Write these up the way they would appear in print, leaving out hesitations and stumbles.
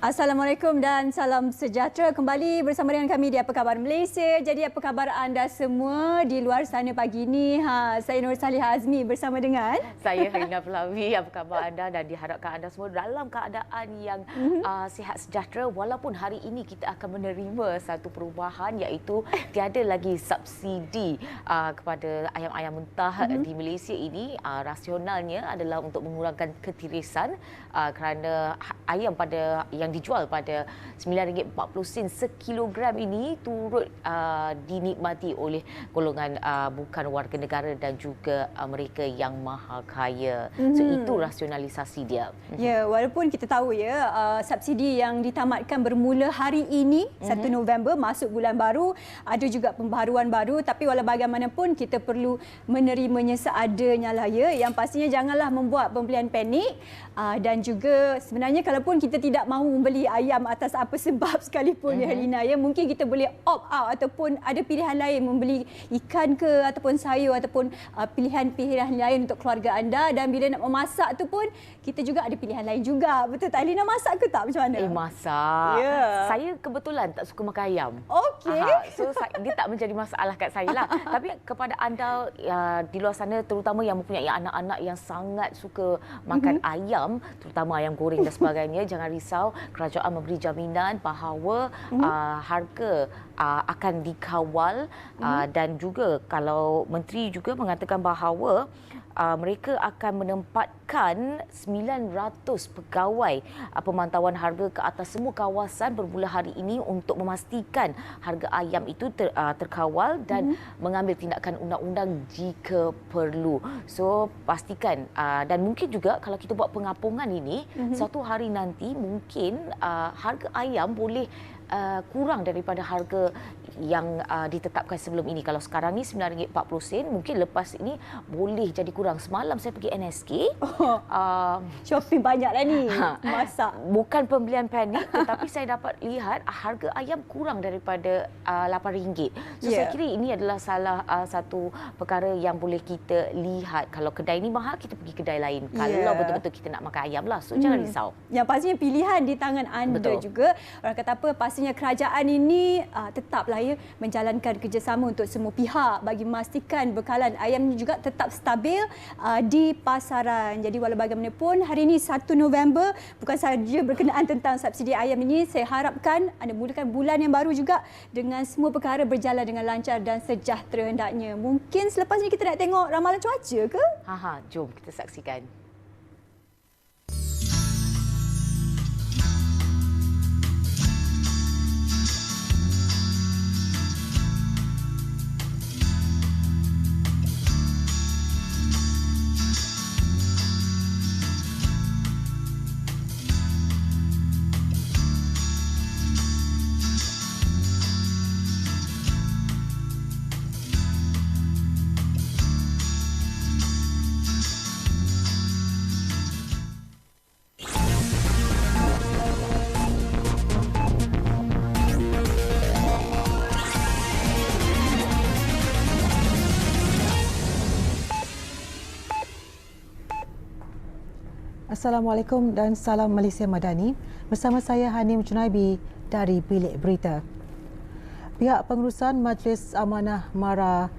Assalamualaikum dan salam sejahtera. Kembali bersama dengan kami di Apa Khabar Malaysia. Jadi apa khabar anda semua di luar sana pagi ini? Saya Nur Salihah Azmi bersama dengan saya Rina Pelawi. Apa khabar anda, dan diharapkan anda semua dalam keadaan yang sihat sejahtera, walaupun hari ini kita akan menerima satu perubahan, iaitu tiada lagi subsidi kepada ayam-ayam mentah di Malaysia ini. Rasionalnya adalah untuk mengurangkan ketirisan kerana ayam yang dijual pada RM9.40 sekilogram ini turut dinikmati oleh golongan bukan warga negara dan juga mereka yang maha kaya. So itu rasionalisasi dia. Ya, walaupun kita tahu ya subsidi yang ditamatkan bermula hari ini 1 November masuk bulan baru, ada juga pembaharuan baru, tapi walau bagaimanapun kita perlu menerimanya seadanya lah ya. Yang pastinya janganlah membuat pembelian panik, dan juga sebenarnya kalaupun kita tidak mahu membeli ayam atas apa sebab sekalipun ya Helina ya, mungkin kita boleh opt out ataupun ada pilihan lain, membeli ikan ke ataupun sayur ataupun pilihan-pilihan lain untuk keluarga anda. Dan bila nak memasak tu pun kita juga ada pilihan lain juga. Betul tak Helina? Masak ke tak, macam mana? Masak. Yeah. Saya kebetulan tak suka makan ayam. Okey. So dia tak menjadi masalah kat saya lah. Tapi kepada anda di luar sana, terutama yang mempunyai anak-anak yang sangat suka makan ayam, terutama ayam goreng dan sebagainya, jangan risau. Kerajaan memberi jaminan bahawa harga akan dikawal, dan juga kalau menteri juga mengatakan bahawa mereka akan menempatkan 900 pegawai pemantauan harga ke atas semua kawasan bermula hari ini untuk memastikan harga ayam itu terkawal dan mengambil tindakan undang-undang jika perlu. So pastikan, dan mungkin juga kalau kita buat pengapungan ini, suatu hari nanti mungkin harga ayam boleh kurang daripada harga yang ditetapkan sebelum ini. Kalau sekarang ni RM9.40, mungkin lepas ini boleh jadi kurang. Semalam saya pergi NSK. Shopping banyaklah ni. Masak. Bukan pembelian panik, tetapi saya dapat lihat harga ayam kurang daripada RM8. So saya kira ini adalah salah satu perkara yang boleh kita lihat. Kalau kedai ni mahal, kita pergi kedai lain. Kalau betul-betul kita nak makan ayam lah. So jangan risau. Yang pastinya pilihan di tangan anda juga. Orang kata apa, pastinya kerajaan ini tetaplah ya menjalankan kerjasama untuk semua pihak bagi memastikan bekalan ayam ini juga tetap stabil di pasaran. Jadi walau bagaimanapun, hari ini 1 November bukan sahaja berkenaan tentang subsidi ayam ini, saya harapkan anda mulakan bulan yang baru juga dengan semua perkara berjalan dengan lancar dan sejahtera hendaknya. Mungkin selepas ini kita nak tengok ramalan cuaca ke? Jom kita saksikan. Assalamualaikum dan salam Malaysia Madani. Bersama saya Hanim Junaibi dari Bilik Berita. Pihak pengurusan Majlis Amanah MARA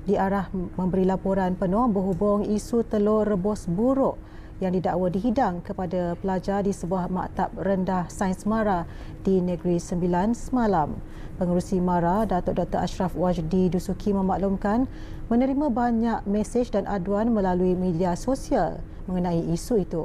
diarah memberi laporan penuh berhubung isu telur rebus buruk yang didakwa dihidang kepada pelajar di sebuah maktab rendah Sains MARA di Negeri Sembilan semalam. Pengerusi MARA, Datuk Dr. Ashraf Wajdi Dusuki memaklumkan menerima banyak mesej dan aduan melalui media sosial mengenai isu itu.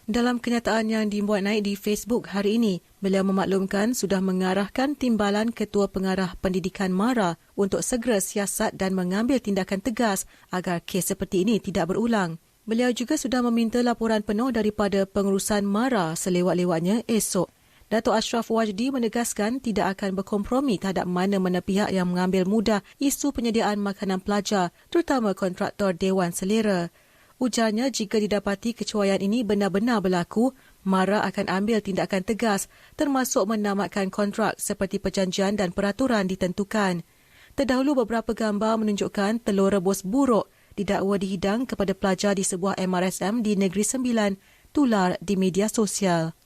Dalam kenyataan yang dimuat naik di Facebook hari ini, beliau memaklumkan sudah mengarahkan timbalan Ketua Pengarah Pendidikan MARA untuk segera siasat dan mengambil tindakan tegas agar kes seperti ini tidak berulang. Beliau juga sudah meminta laporan penuh daripada pengurusan MARA selewat-lewatnya esok. Datuk Ashraf Wajdi menegaskan tidak akan berkompromi terhadap mana-mana pihak yang mengambil mudah isu penyediaan makanan pelajar, terutama kontraktor Dewan Selera. Ujarnya jika didapati kecuaian ini benar-benar berlaku, MARA akan ambil tindakan tegas termasuk menamatkan kontrak seperti perjanjian dan peraturan ditentukan. Terdahulu beberapa gambar menunjukkan telur rebus buruk didakwa dihidang kepada pelajar di sebuah MRSM di Negeri Sembilan tertular di media sosial.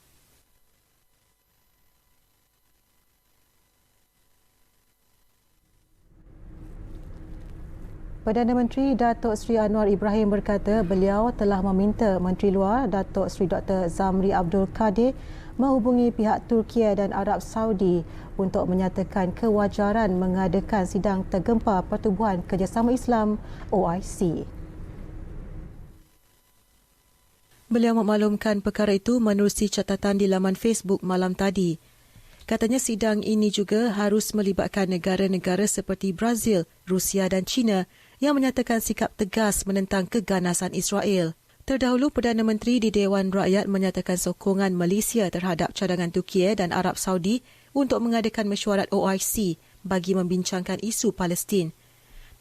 Perdana Menteri Datuk Seri Anwar Ibrahim berkata beliau telah meminta Menteri Luar Datuk Seri Dr. Zamri Abdul Kadir menghubungi pihak Turkiye dan Arab Saudi untuk menyatakan kewajaran mengadakan sidang tergempar Pertubuhan Kerjasama Islam OIC. Beliau memaklumkan perkara itu menerusi catatan di laman Facebook malam tadi. Katanya sidang ini juga harus melibatkan negara-negara seperti Brazil, Rusia dan China yang menyatakan sikap tegas menentang keganasan Israel. Terdahulu, Perdana Menteri di Dewan Rakyat menyatakan sokongan Malaysia terhadap cadangan Turkiye dan Arab Saudi untuk mengadakan mesyuarat OIC bagi membincangkan isu Palestin.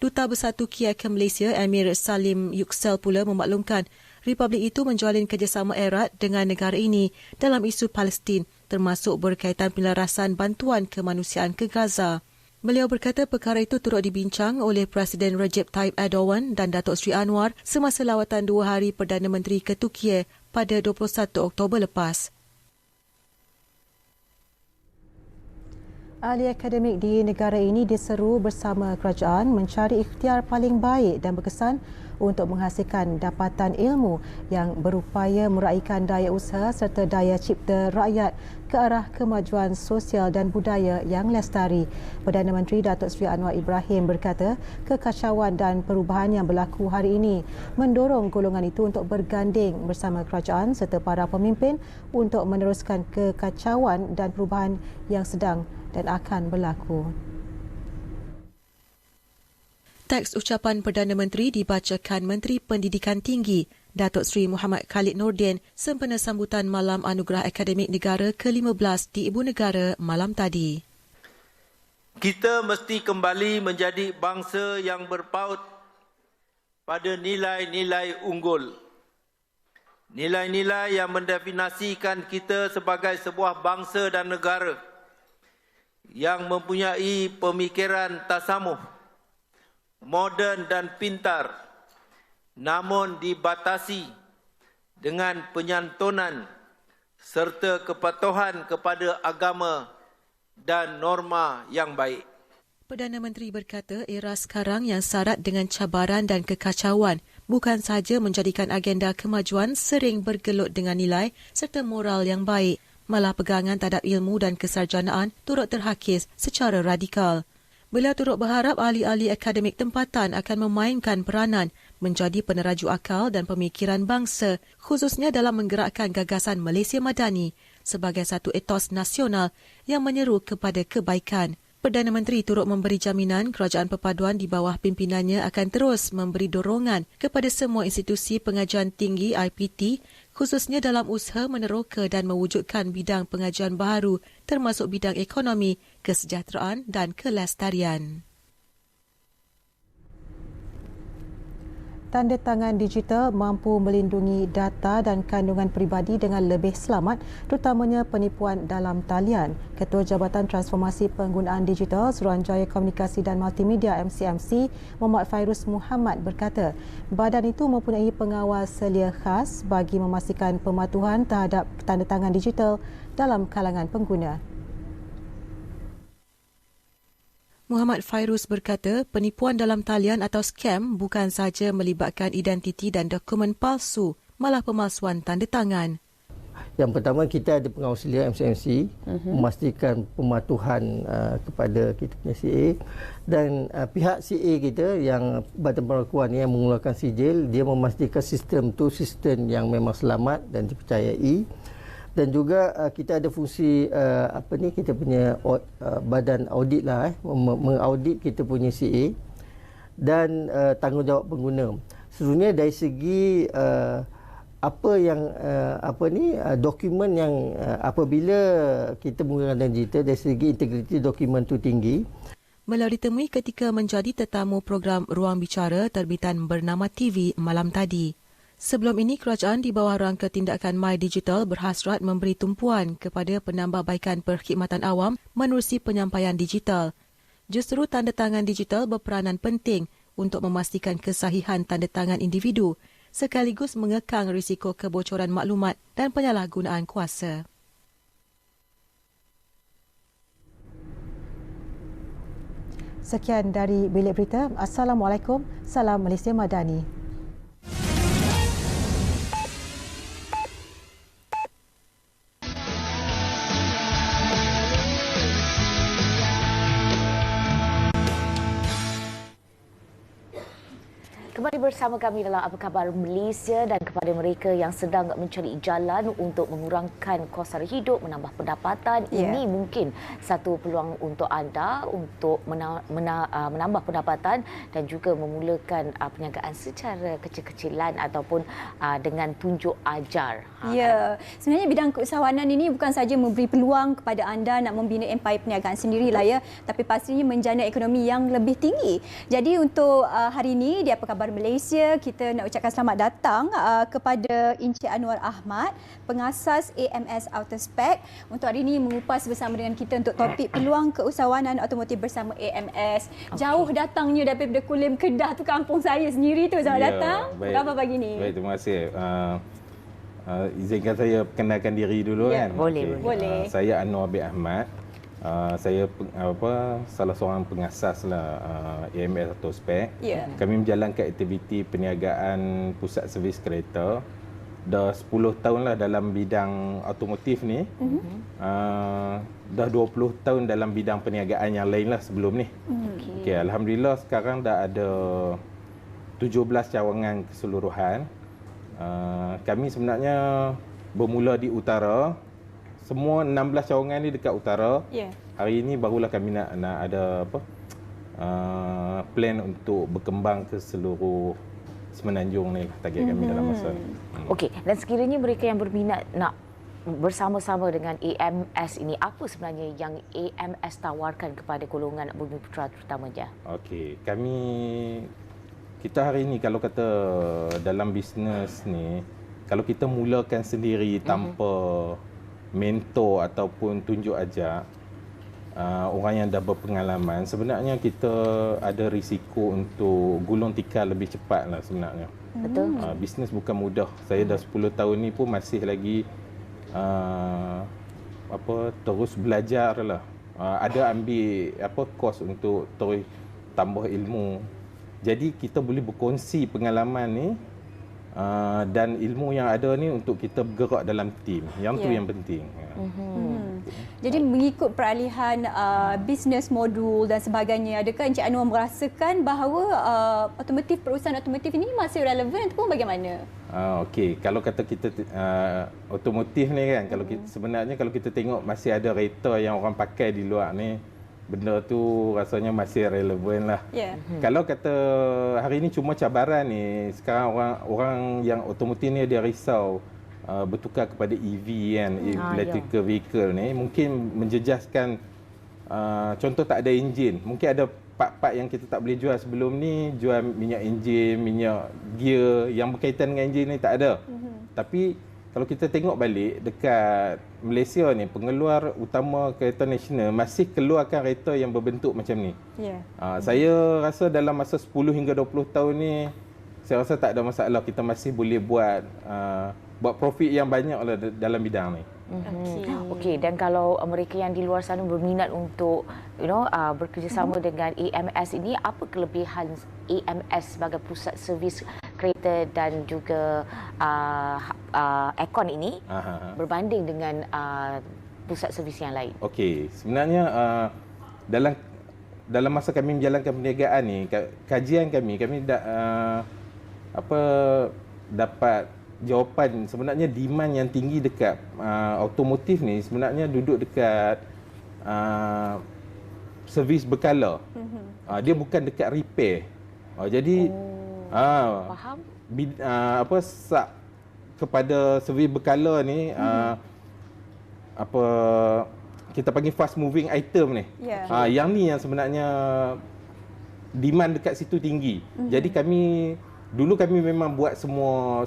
Duta Besar Turkiye ke Malaysia, Emir Salim Yüksel pula memaklumkan Republik itu menjalin kerjasama erat dengan negara ini dalam isu Palestin termasuk berkaitan penyelarasan bantuan kemanusiaan ke Gaza. Beliau berkata perkara itu turut dibincang oleh Presiden Recep Tayyip Erdogan dan Datuk Seri Anwar semasa lawatan 2 hari Perdana Menteri ke Turkiye pada 21 Oktober lepas. Ahli akademik di negara ini diseru bersama kerajaan mencari ikhtiar paling baik dan berkesan untuk menghasilkan dapatan ilmu yang berupaya meraihkan daya usaha serta daya cipta rakyat ke arah kemajuan sosial dan budaya yang lestari. Perdana Menteri Datuk Seri Anwar Ibrahim berkata kekacauan dan perubahan yang berlaku hari ini mendorong golongan itu untuk berganding bersama kerajaan serta para pemimpin untuk meneruskan kekacauan dan perubahan yang sedang dan akan berlaku. Teks ucapan Perdana Menteri dibacakan Menteri Pendidikan Tinggi Datuk Seri Muhammad Khalid Nordin sempena sambutan Malam Anugerah Akademik Negara ke-15 di Ibu Negara malam tadi. Kita mesti kembali menjadi bangsa yang berpaut pada nilai-nilai unggul. Nilai-nilai yang mendefinisikan kita sebagai sebuah bangsa dan negara yang mempunyai pemikiran tasamuh, moden dan pintar, namun dibatasi dengan penyantunan serta kepatuhan kepada agama dan norma yang baik. Perdana Menteri berkata era sekarang yang syarat dengan cabaran dan kekacauan bukan sahaja menjadikan agenda kemajuan sering bergelut dengan nilai serta moral yang baik, malah pegangan terhadap ilmu dan kesarjanaan turut terhakis secara radikal. Beliau turut berharap ahli-ahli akademik tempatan akan memainkan peranan menjadi peneraju akal dan pemikiran bangsa, khususnya dalam menggerakkan gagasan Malaysia Madani sebagai satu etos nasional yang menyeru kepada kebaikan. Perdana Menteri turut memberi jaminan kerajaan perpaduan di bawah pimpinannya akan terus memberi dorongan kepada semua institusi pengajian tinggi IPT khususnya dalam usaha meneroka dan mewujudkan bidang pengajian baharu termasuk bidang ekonomi, kesejahteraan dan kelestarian. Tanda tangan digital mampu melindungi data dan kandungan peribadi dengan lebih selamat, terutamanya penipuan dalam talian. Ketua Jabatan Transformasi Penggunaan Digital Suruhanjaya Komunikasi dan Multimedia MCMC, Muhammad Fairuz Muhammad berkata, badan itu mempunyai pengawal selia khas bagi memastikan pematuhan terhadap tanda tangan digital dalam kalangan pengguna. Muhammad Fairuz berkata, penipuan dalam talian atau scam bukan sahaja melibatkan identiti dan dokumen palsu, malah pemalsuan tanda tangan. Yang pertama, kita ada pengawal selia MCMC memastikan pematuhan kepada kita punya CA dan pihak CA kita yang Badan Pengakuan yang mengeluarkan sijil, dia memastikan sistem tu sistem yang memang selamat dan dipercayai. Dan juga kita ada fungsi kita punya badan audit lah, mengaudit kita punya CA dan tanggungjawab pengguna. Sebenarnya dari segi dokumen yang apabila kita menggunakan digital, dari segi integriti dokumen tu tinggi. Beliau ditemui ketika menjadi tetamu program Ruang Bicara terbitan Bernama TV malam tadi. Sebelum ini, kerajaan di bawah rangka tindakan My Digital berhasrat memberi tumpuan kepada penambahbaikan perkhidmatan awam menerusi penyampaian digital. Justru tanda tangan digital berperanan penting untuk memastikan kesahihan tanda tangan individu sekaligus mengekang risiko kebocoran maklumat dan penyalahgunaan kuasa. Sekian dari Bilik Berita. Assalamualaikum. Salam Malaysia Madani. Kembali bersama kami dalam Apa Khabar Malaysia, dan kepada mereka yang sedang mencari jalan untuk mengurangkan kos sara hidup, menambah pendapatan, ini mungkin satu peluang untuk anda untuk menambah pendapatan dan juga memulakan perniagaan secara kecil-kecilan ataupun dengan tunjuk ajar. Sebenarnya bidang keusahawanan ini bukan saja memberi peluang kepada anda nak membina empayar perniagaan sendirilah ya, tapi pastinya menjana ekonomi yang lebih tinggi. Jadi untuk hari ini di Apa Khabar Malaysia, kita nak ucapkan selamat datang kepada Encik Anwar Ahmad, pengasas AMS Autospec, untuk hari ini mengupas bersama dengan kita untuk topik peluang keusahawanan automotif bersama AMS. Jauh datangnya daripada Kulim, Kedah tu kampung saya sendiri tu. Selamat datang. Apa khabar pagi ni? Baik, terima kasih. Izinkan saya perkenalkan diri dulu kan? Boleh. Saya Anwar bin Ahmad. Saya salah seorang pengasas lah AMS Autospec. Kami menjalankan aktiviti perniagaan pusat servis kereta dah 10 tahun lah dalam bidang automotif ni. Dah 20 tahun dalam bidang perniagaan yang lain lah sebelum ni. Okay, alhamdulillah sekarang dah ada 17 cawangan keseluruhan. Kami sebenarnya bermula di utara. Semua 16 cawangan ni dekat utara. Hari ini barulah kami nak ada plan untuk berkembang ke seluruh Semenanjung ni, target kami dalam masa. Okey, dan sekiranya mereka yang berminat nak bersama-sama dengan AMS ini, apa sebenarnya yang AMS tawarkan kepada golongan Bumi Putra terutamanya? Okey, kita hari ini kalau kata dalam bisnes ni, kalau kita mulakan sendiri tanpa mentor ataupun tunjuk ajar orang yang dah berpengalaman, sebenarnya kita ada risiko untuk gulung tikar lebih cepat lah sebenarnya. Betul. Bisnes bukan mudah. Saya dah 10 tahun ni pun masih lagi terus belajar lah. Ada ambil kos untuk terus tambah ilmu. Jadi kita boleh berkongsi pengalaman ni dan ilmu yang ada ni untuk kita bergerak dalam tim. Yang tu yang penting. Jadi mengikut peralihan bisnes modul dan sebagainya, adakah Encik Anwar merasakan bahawa perusahaan otomotif ini masih relevan ataupun bagaimana? Okey, kalau kata kita otomotif ni kan, sebenarnya kalau kita tengok masih ada kereta yang orang pakai di luar ni, benda tu rasanya masih relevan lah. Kalau kata hari ini cuma cabaran ni, sekarang orang yang otomotif ni dia risau bertukar kepada EV kan, electrical vehicle ni mungkin menjejaskan, contoh tak ada enjin, mungkin ada part-part yang kita tak boleh jual sebelum ni, jual minyak enjin, minyak gear yang berkaitan dengan enjin ni tak ada. Tapi kalau kita tengok balik dekat Malaysia ni, pengeluar utama kereta nasional masih keluarkan kereta yang berbentuk macam ni. Saya rasa dalam masa 10 hingga 20 tahun ni, saya rasa tak ada masalah, kita masih boleh buat profit yang banyak lah dalam bidang ni. Okey, dan kalau mereka yang di luar sana berminat untuk bekerjasama dengan AMS ini, apa kelebihan AMS sebagai pusat servis kereta dan juga aircon ini berbanding dengan pusat servis yang lain? Okey, sebenarnya dalam masa kami menjalankan perniagaan ni, kajian kami dapat jawapan sebenarnya demand yang tinggi dekat automotif ni sebenarnya duduk dekat servis berkala. Dia bukan dekat repair. Jadi faham? Kepada servis berkala ni kita panggil fast moving item ni. Yang ni yang sebenarnya demand dekat situ tinggi. Jadi dulu kami memang buat semua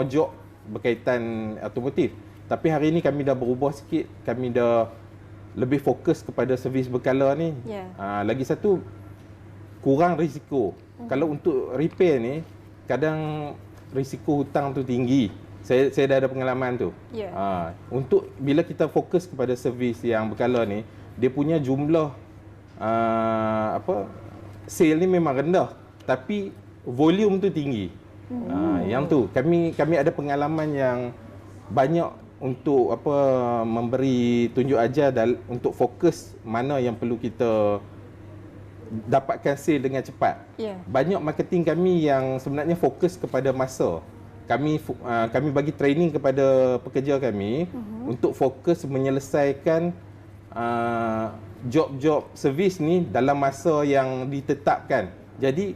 job berkaitan automotif. Tapi hari ini kami dah berubah sikit, kami dah lebih fokus kepada servis berkala ni. Lagi satu, kurang risiko. Kalau untuk repair ni, kadang risiko hutang tu tinggi. Saya dah ada pengalaman tu. Untuk bila kita fokus kepada servis yang berkala ni, dia punya jumlah sale ni memang rendah, tapi volume tu tinggi. Yang tu kami ada pengalaman yang banyak untuk memberi tunjuk ajar untuk fokus mana yang perlu kita dapatkan sale dengan cepat. Banyak marketing kami yang sebenarnya fokus kepada masa. Kami bagi training kepada pekerja kami untuk fokus menyelesaikan job-job servis ni dalam masa yang ditetapkan. Jadi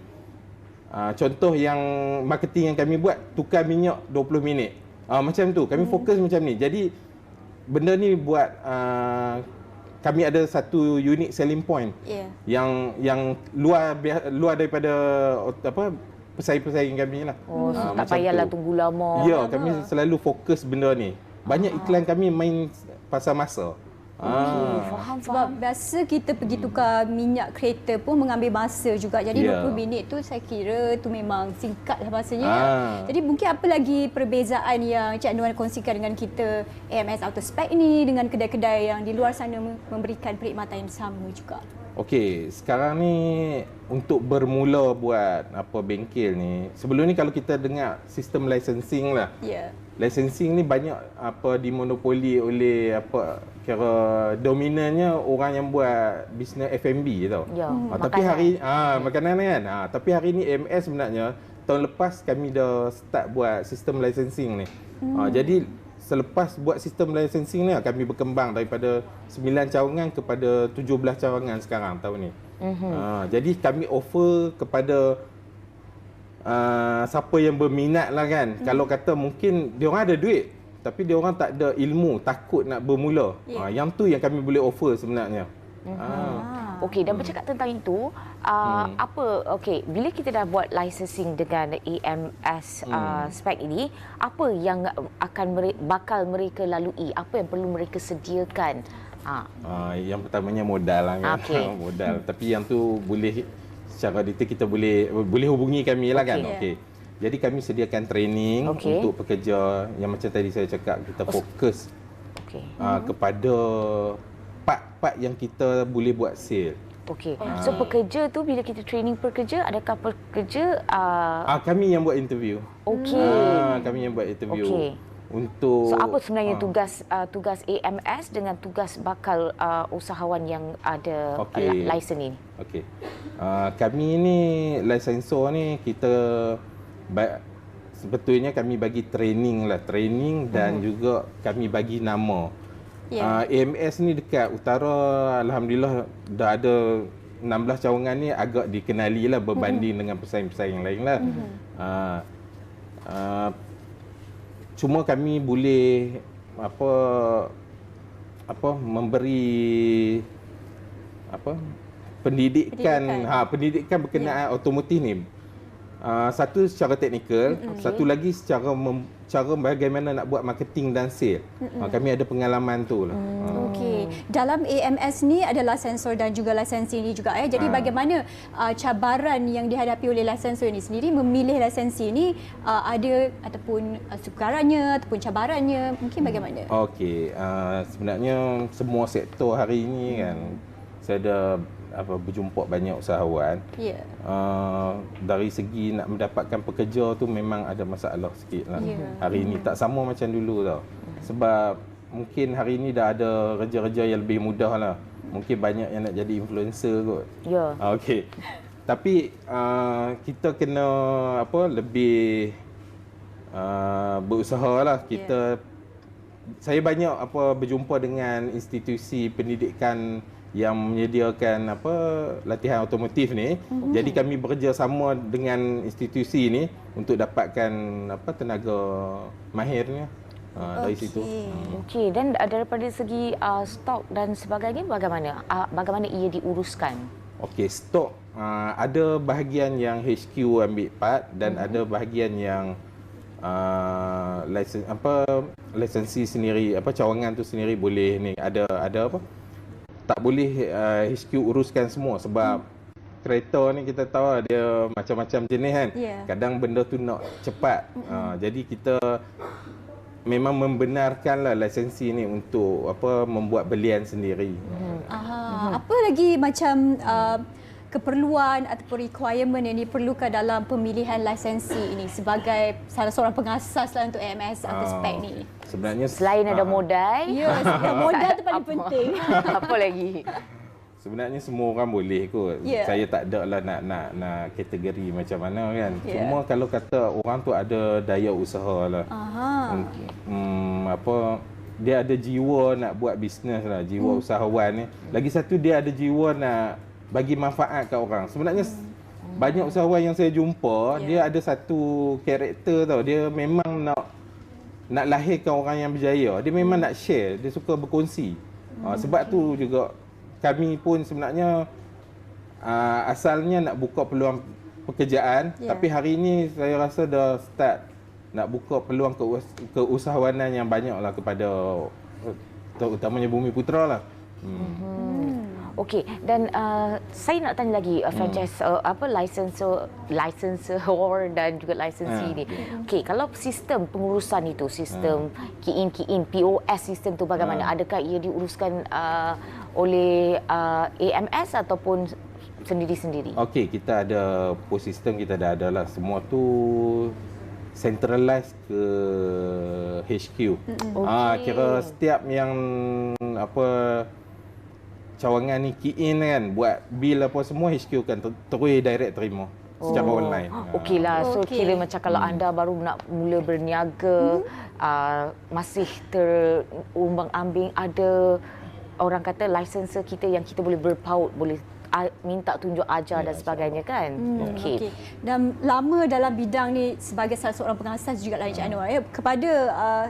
contoh yang marketing yang kami buat, tukar minyak 20 minit. Macam tu, kami fokus macam ni. Jadi benda ni buat kami ada satu unique selling point yang luar daripada pesaing-pesaing kami lah. Tak payahlah tunggu lama. Ya, kami selalu fokus benda ni. Banyak iklan kami main pasal masa. Faham. Sebab biasa kita pergi tukar minyak kereta pun mengambil masa juga. Jadi 20 minit tu saya kira tu memang singkat lah masanya. Jadi mungkin apa lagi perbezaan yang Cik Anwar kongsikan dengan kita AMS Auto Spec ni dengan kedai-kedai yang di luar sana memberikan perkhidmatan yang sama juga? Okey, sekarang ni untuk bermula buat bengkel ni, sebelum ni kalau kita dengar sistem licensing lah. Licensing ni banyak dimonopoli oleh kira dominannya orang yang buat bisnes F&B tau. Tapi makanan kan. Tapi hari ni AMS sebenarnya tahun lepas kami dah start buat sistem licensing ni. Jadi selepas buat sistem licensing ni kami berkembang daripada 9 cawangan kepada 17 cawangan sekarang tahun ni. Jadi kami offer kepada siapa yang berminat lah kan. Kalau kata mungkin dia orang ada duit tapi dia orang tak ada ilmu, takut nak bermula. Yang tu yang kami boleh offer sebenarnya. Okey, dan bercakap tentang itu, bila kita dah buat licensing dengan AMS spec ini, apa yang bakal mereka lalui? Apa yang perlu mereka sediakan? Yang pertamanya modal lah kan. Modal. Tapi yang tu boleh secara detail kita boleh hubungi kami lah kan. Jadi kami sediakan training untuk pekerja yang macam tadi saya cakap, kita fokus kepada part yang kita boleh buat sale. So pekerja tu bila kita training pekerja, adakah pekerja kami yang buat interview. Kami yang buat interview. Untuk apa sebenarnya tugas AMS dengan tugas bakal usahawan yang ada lesen ini? Kami ni licensor ni kita sebetulnya kami bagi training dan juga kami bagi nama. AMS ni dekat utara, alhamdulillah dah ada 16 cawangan ni agak dikenali lah berbanding dengan pesaing-pesaing lain lah. Cuma kami boleh memberi pendidikan berkenaan otomotif ni. Satu secara teknikal, satu lagi secara bagaimana nak buat marketing dan sale. Kami ada pengalaman tu lah. Dalam AMS ni ada licensor dan juga lisensi ni juga Jadi bagaimana cabaran yang dihadapi oleh licensor ni sendiri memilih lisensi ni, ada ataupun sukarannya ataupun cabarannya, mungkin bagaimana? Sebenarnya semua sektor hari ini kan, saya ada berjumpa banyak usahawan. Dari segi nak mendapatkan pekerja tu memang ada masalah sikit lah. Hari ini tak sama macam dulu tau. Sebab mungkin hari ini dah ada kerja-kerja yang lebih mudah lah. Mungkin banyak yang nak jadi influencer kot. Tapi kita kena lebih berusaha lah. Saya banyak berjumpa dengan institusi pendidikan yang menyediakan latihan otomotif ni. Jadi kami bekerjasama dengan institusi ni untuk dapatkan tenaga mahirnya dari situ. Dan daripada segi stok dan sebagainya bagaimana ia diuruskan? Stok ada bahagian yang HQ ambil part dan ada bahagian yang lisensi sendiri, cawangan tu sendiri boleh ni ada tak boleh HQ uruskan semua sebab kereta ni kita tahu dia macam-macam jenis kan. Kadang benda tu nak cepat. Jadi kita memang membenarkanlah lisensi ni untuk membuat belian sendiri. Apa lagi macam keperluan ataupun requirement yang diperlukan dalam pemilihan lisensi ini sebagai salah seorang pengasas lah untuk AMS atau spek ni? Sebenarnya Selain ada modal. Ya, modal tu paling penting. Apa lagi? Sebenarnya semua orang boleh kot. Saya tak ada lah nak kategori macam mana kan. Cuma kalau kata orang tu ada daya usaha lah. Dia ada jiwa nak buat bisnes lah, jiwa usahawan ni. Lagi satu dia ada jiwa nak bagi manfaat kat orang. Sebenarnya banyak usahawan yang saya jumpa, dia ada satu karakter tau. Dia memang nak lahirkan orang yang berjaya. Dia memang nak share, dia suka berkongsi. Sebab tu juga kami pun sebenarnya asalnya nak buka peluang pekerjaan, tapi hari ini saya rasa dah start nak buka peluang keusahawanan yang banyaklah kepada terutamanya Bumi Putra lah. Okey, dan saya nak tanya lagi franchise licensor dan juga lisensi ni. Okey, kalau sistem pengurusan itu, sistem key in POS sistem tu bagaimana? Adakah ia diuruskan oleh AMS ataupun sendiri-sendiri? Okey, kita ada POS sistem, kita dah ada lah. Semua tu centralized ke HQ. Kira setiap yang cawangan ni key in kan, buat bil apa semua HQ kan terus direct terima secara online. Okeylah, so kira macam kalau anda baru nak mula berniaga, masih terumbang-ambing, ada orang kata lisenser kita yang kita boleh berpaut, boleh minta tunjuk ajar dan sebagainya kan. Okey. Dan lama dalam bidang ni sebagai salah seorang pengasas juga lah Encik Anwar ya. Kepada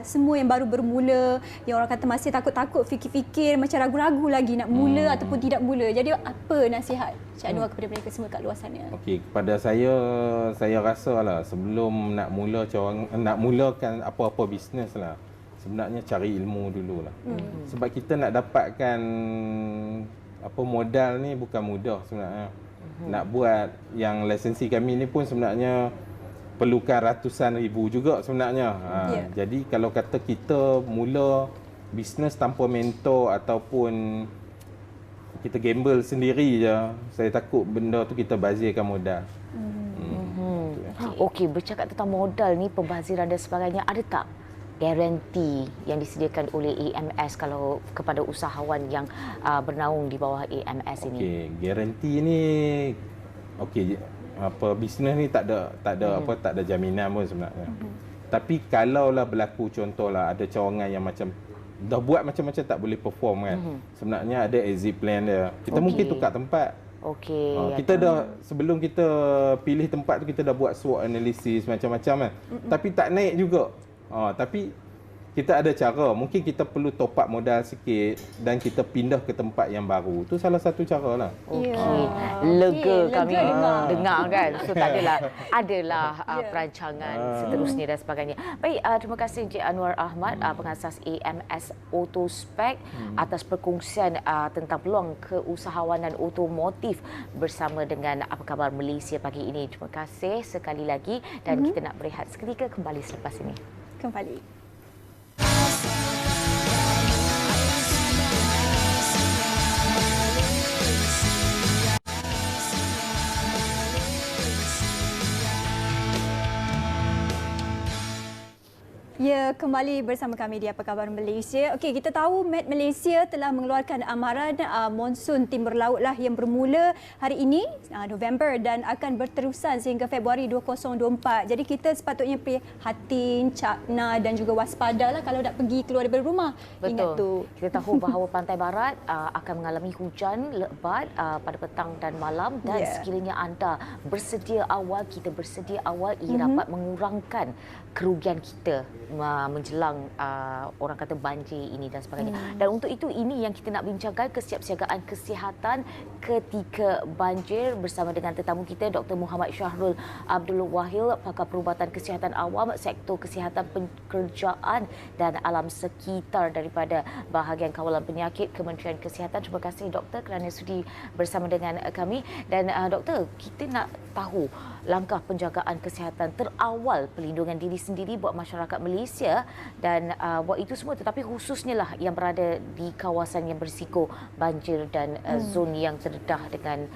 semua yang baru bermula, yang orang kata masih takut-takut, fikir-fikir, macam ragu-ragu lagi nak mula ataupun tidak mula. Jadi apa nasihat Encik Anwar kepada mereka semua kat luar sana? Okey, kepada saya rasalah sebelum nak mulakan apa-apa bisnes lah, sebenarnya cari ilmu dululah. Sebab kita nak dapatkan modal ni bukan mudah sebenarnya. Nak buat yang lisensi kami ni pun sebenarnya perlukan ratusan ribu juga sebenarnya. Jadi kalau kata kita mula bisnes tanpa mentor ataupun kita gamble sendiri je, saya takut benda tu kita bazirkan modal. Okey, bercakap tentang modal ni, pembaziran dan sebagainya, ada tak garanti yang disediakan oleh AMS kalau kepada usahawan yang bernaung di bawah AMS ini? Okey, garanti ni bisnes ni tak ada jaminan pun sebenarnya. Tapi kalaulah berlaku contohlah ada cawangan yang macam dah buat macam-macam tak boleh perform kan. Sebenarnya ada exit plan dia. Kita mungkin tukar tempat. Kita dah sebelum kita pilih tempat tu kita dah buat SWOT analysis macam-macam kan. Tapi tak naik juga. Tapi kita ada cara. Mungkin kita perlu top up modal sikit dan kita pindah ke tempat yang baru. Itu salah satu cara lah. Lega kami dengar kan. So tak adalah perancangan seterusnya dan sebagainya. Baik, terima kasih Encik Anwar Ahmad, pengasas AMS Autospec atas perkongsian tentang peluang keusahawanan otomotif bersama dengan Apa Khabar Malaysia pagi ini. Terima kasih sekali lagi dan kita nak berehat seketika, kembali selepas ini. Kembali. Ya, kembali bersama kami di Apa Khabar Malaysia. Okey, kita tahu Met Malaysia telah mengeluarkan amaran monsun timur laut lah yang bermula hari ini, November, dan akan berterusan sehingga Februari 2024. Jadi kita sepatutnya prihatin, cakna dan juga waspada lah kalau nak pergi keluar daripada rumah. Betul. Ingat tu. Kita tahu bahawa pantai barat akan mengalami hujan lebat pada petang dan malam dan sekiranya anda bersedia awal, kita bersedia awal, ia dapat mengurangkan kerugian kita menjelang orang kata banjir ini dan sebagainya. Dan untuk itu ini yang kita nak bincangkan, kesiapsiagaan kesihatan ketika banjir bersama dengan tetamu kita Dr. Muhammad Syahrul Abdul Wahil, pakar perubatan kesihatan awam, sektor kesihatan pekerjaan dan alam sekitar daripada bahagian kawalan penyakit Kementerian Kesihatan. Terima kasih doktor kerana sudi bersama dengan kami. Dan doktor, kita nak tahu langkah penjagaan kesihatan terawal pelindungan diri sendiri buat masyarakat Malaysia dan buat itu semua, tetapi khususnya lah yang berada di kawasan yang berisiko banjir dan zon yang terdedah dengan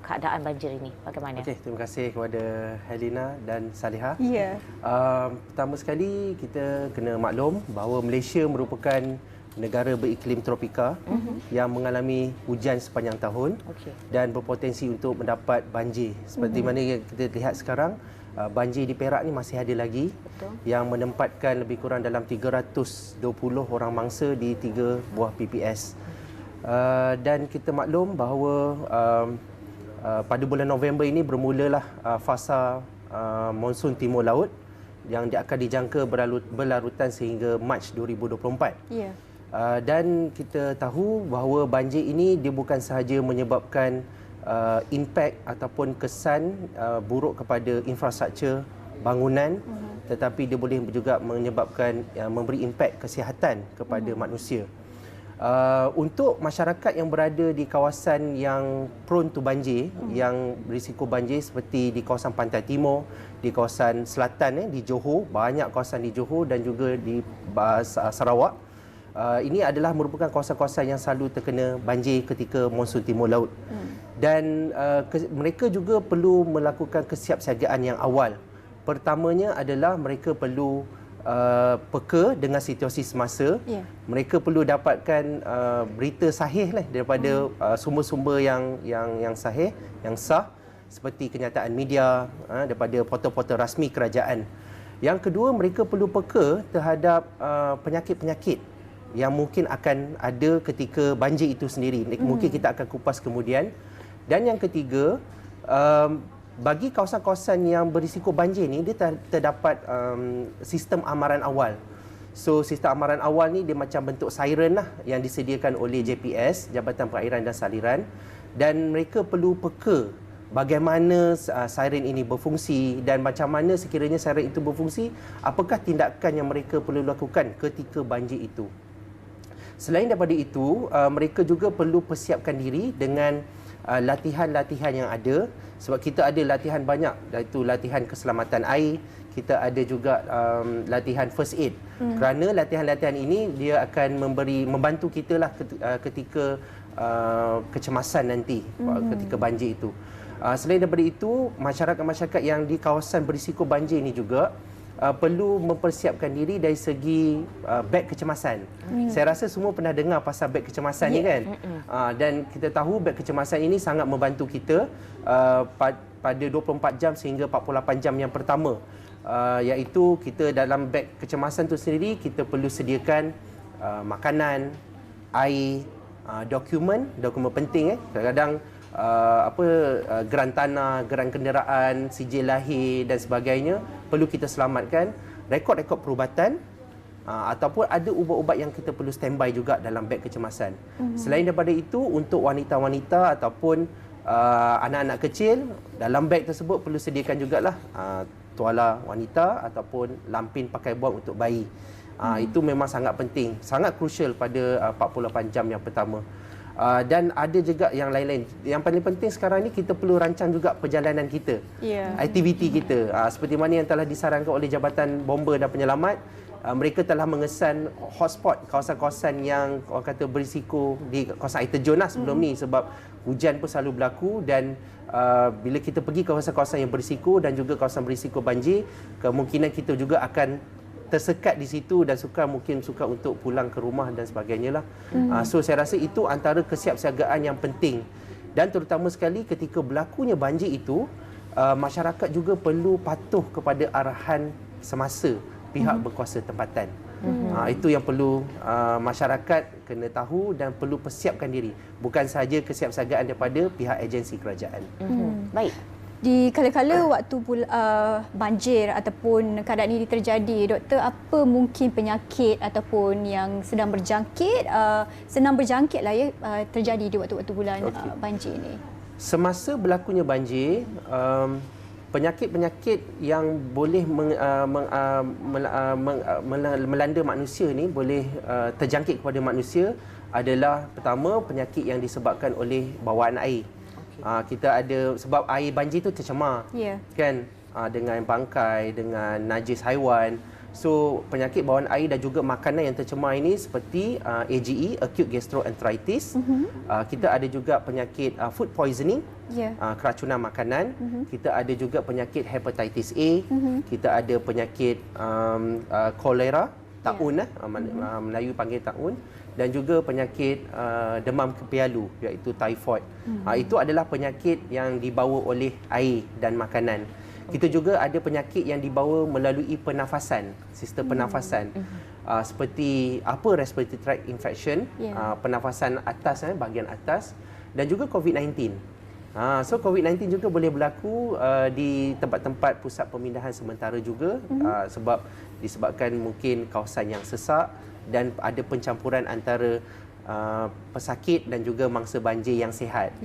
keadaan banjir ini. Bagaimana? Okey, terima kasih kepada Helena dan Saliha. Ya. Pertama sekali kita kena maklum bahawa Malaysia merupakan negara beriklim tropika yang mengalami hujan sepanjang tahun dan berpotensi untuk mendapat banjir. Seperti mana yang kita lihat sekarang, banjir di Perak ni masih ada lagi yang menempatkan lebih kurang dalam 320 orang mangsa di 3 buah PPS. Dan kita maklum bahawa pada bulan November ini bermulalah fasa monsun timur laut yang akan dijangka berlarutan sehingga Mac 2024. Ya. Dan kita tahu bahawa banjir ini dia bukan sahaja menyebabkan impak ataupun kesan buruk kepada infrastruktur bangunan, tetapi dia boleh juga menyebabkan memberi impak kesihatan kepada manusia. Untuk masyarakat yang berada di kawasan yang prone to banjir, yang berisiko banjir seperti di kawasan Pantai Timur, di kawasan selatan di Johor, banyak kawasan di Johor dan juga di Sarawak. Ini adalah merupakan kawasan-kawasan yang selalu terkena banjir ketika monsun timur laut. Dan mereka juga perlu melakukan kesiapsiagaan yang awal. Pertamanya adalah mereka perlu peka dengan situasi semasa. Mereka perlu dapatkan berita sahih daripada sumber-sumber yang sahih, yang sah, seperti kenyataan media, daripada portal-portal rasmi kerajaan. Yang kedua, mereka perlu peka terhadap penyakit-penyakit yang mungkin akan ada ketika banjir itu sendiri. Mungkin kita akan kupas kemudian. Dan yang ketiga, bagi kawasan-kawasan yang berisiko banjir ni, dia terdapat sistem amaran awal. So sistem amaran awal ni dia macam bentuk siren lah yang disediakan oleh JPS, Jabatan Perairan dan Saliran, dan mereka perlu peka bagaimana siren ini berfungsi dan macam mana sekiranya siren itu berfungsi, apakah tindakan yang mereka perlu lakukan ketika banjir itu. Selain daripada itu, mereka juga perlu persiapkan diri dengan latihan-latihan yang ada, sebab kita ada latihan banyak, iaitu latihan keselamatan air, kita ada juga latihan first aid. Kerana latihan-latihan ini dia akan membantu kita lah ketika kecemasan nanti ketika banjir itu. Selain daripada itu, masyarakat-masyarakat yang di kawasan berisiko banjir ini juga perlu mempersiapkan diri dari segi beg kecemasan. Saya rasa semua pernah dengar pasal beg kecemasan ni kan. Dan kita tahu beg kecemasan ini sangat membantu kita pada 24 jam sehingga 48 jam yang pertama. Iaitu kita dalam beg kecemasan itu sendiri kita perlu sediakan makanan, air, dokumen penting kadang-kadang geran tanah, geran kenderaan, sijil lahir dan sebagainya perlu kita selamatkan, rekod-rekod perubatan ataupun ada ubat-ubat yang kita perlu standby juga dalam beg kecemasan. Selain daripada itu, untuk wanita-wanita ataupun anak-anak kecil, dalam beg tersebut perlu sediakan jugalah tuala wanita ataupun lampin pakai buat untuk bayi. Itu memang sangat penting, sangat krusial pada 48 jam yang pertama. Dan ada juga yang lain-lain. Yang paling penting sekarang ni kita perlu rancang juga perjalanan kita, aktiviti kita. Seperti mana yang telah disarankan oleh Jabatan Bomba dan Penyelamat, mereka telah mengesan hotspot, kawasan-kawasan yang orang kata berisiko di kawasan air terjun lah sebelum ni, sebab hujan pun selalu berlaku dan bila kita pergi kawasan-kawasan yang berisiko dan juga kawasan berisiko banjir, kemungkinan kita juga akan tersekat di situ dan mungkin suka untuk pulang ke rumah dan sebagainya lah. So saya rasa itu antara kesiapsiagaan yang penting, dan terutama sekali ketika berlakunya banjir itu, masyarakat juga perlu patuh kepada arahan semasa pihak berkuasa tempatan. Itu yang perlu masyarakat kena tahu dan perlu persiapkan diri, bukan sahaja kesiapsiagaan daripada pihak agensi kerajaan. Baik. Di kala-kala waktu banjir ataupun keadaan ini terjadi, doktor, apa mungkin penyakit ataupun yang sedang berjangkit, senang berjangkit lah ya, terjadi di waktu-waktu bulan banjir ini? Semasa berlakunya banjir, penyakit-penyakit yang boleh melanda manusia ni, boleh terjangkit kepada manusia adalah pertama penyakit yang disebabkan oleh bawaan air. Kita ada sebab air banjir tu tercemar, kan, dengan bangkai, dengan najis haiwan. So penyakit bawaan air dan juga makanan yang tercemar ini seperti AGE, acute gastroenteritis. Kita ada juga penyakit food poisoning, keracunan makanan. Kita ada juga penyakit hepatitis A. Kita ada penyakit kolera, taun, Melayu panggil taun, dan juga penyakit demam kepialu iaitu typhoid. Itu adalah penyakit yang dibawa oleh air dan makanan. Kita juga ada penyakit yang dibawa melalui pernafasan, sistem pernafasan. Seperti respiratory tract infection, pernafasan atas, bahagian atas, dan juga COVID-19. So COVID-19 juga boleh berlaku di tempat-tempat pusat pemindahan sementara juga, sebab disebabkan mungkin kawasan yang sesak dan ada pencampuran antara pesakit dan juga mangsa banjir yang sihat.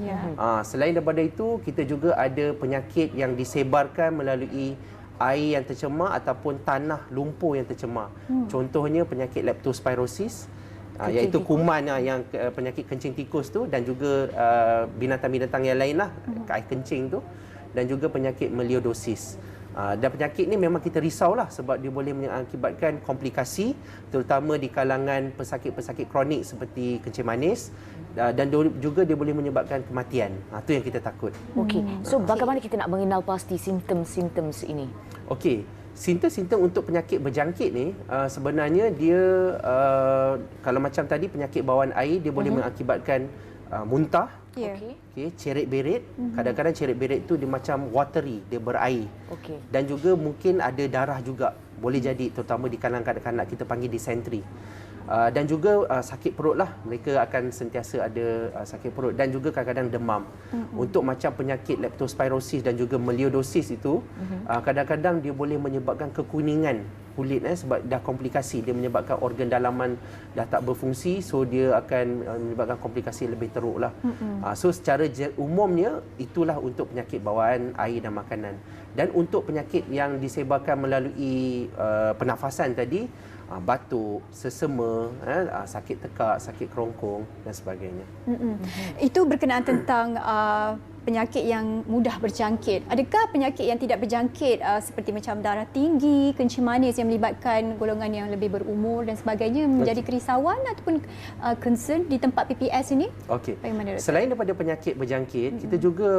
Selain daripada itu, kita juga ada penyakit yang disebarkan melalui air yang tercemar ataupun tanah lumpur yang tercemar. Contohnya penyakit leptospirosis, iaitu kuman yang penyakit kencing tikus tu, dan juga binatang-binatang yang lain lah, air kencing tu, dan juga penyakit meliodosis. Dan penyakit ni memang kita risaulah sebab dia boleh mengakibatkan komplikasi, terutama di kalangan pesakit-pesakit kronik seperti kencing manis, dan juga dia boleh menyebabkan kematian. Itu yang kita takut. Okey. So bagaimana kita nak mengenal pasti simptom-simptom ini? Okey. Simptom-simptom untuk penyakit berjangkit ni sebenarnya dia kalau macam tadi penyakit bawaan air, dia boleh mengakibatkan muntah, cerit-berit. Kadang-kadang cerit-berit tu dia macam watery, dia berair. Dan juga mungkin ada darah juga, boleh jadi, terutama di kalangan kanak-kanak, kita panggil dysentery. Dan juga sakit perut lah, mereka akan sentiasa ada sakit perut, dan juga kadang-kadang demam. Untuk macam penyakit leptospirosis dan juga meliodosis itu, kadang-kadang dia boleh menyebabkan kekuningan kulit, sebab dah komplikasi, dia menyebabkan organ dalaman dah tak berfungsi, so dia akan menyebabkan komplikasi lebih teruk lah. So secara umumnya itulah untuk penyakit bawaan air dan makanan. Dan untuk penyakit yang disebarkan melalui pernafasan tadi, batuk, sesama, sakit tekak, sakit kerongkong dan sebagainya. Itu berkenaan tentang penyakit yang mudah berjangkit. Adakah penyakit yang tidak berjangkit seperti macam darah tinggi, kencing manis yang melibatkan golongan yang lebih berumur dan sebagainya menjadi kerisauan ataupun concern di tempat PPS ini? Bagaimana, doktor? Selain daripada penyakit berjangkit, kita juga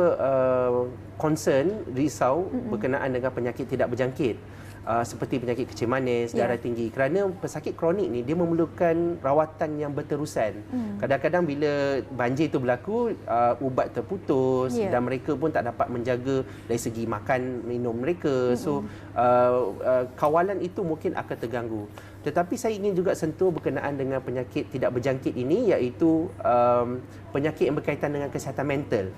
concern, risau berkenaan dengan penyakit tidak berjangkit. Seperti penyakit kencing manis, darah tinggi, kerana pesakit kronik ni dia memerlukan rawatan yang berterusan. Kadang-kadang bila banjir itu berlaku, ubat terputus dan mereka pun tak dapat menjaga dari segi makan minum mereka. So kawalan itu mungkin akan terganggu. Tetapi saya ingin juga sentuh berkenaan dengan penyakit tidak berjangkit ini, iaitu penyakit yang berkaitan dengan kesihatan mental.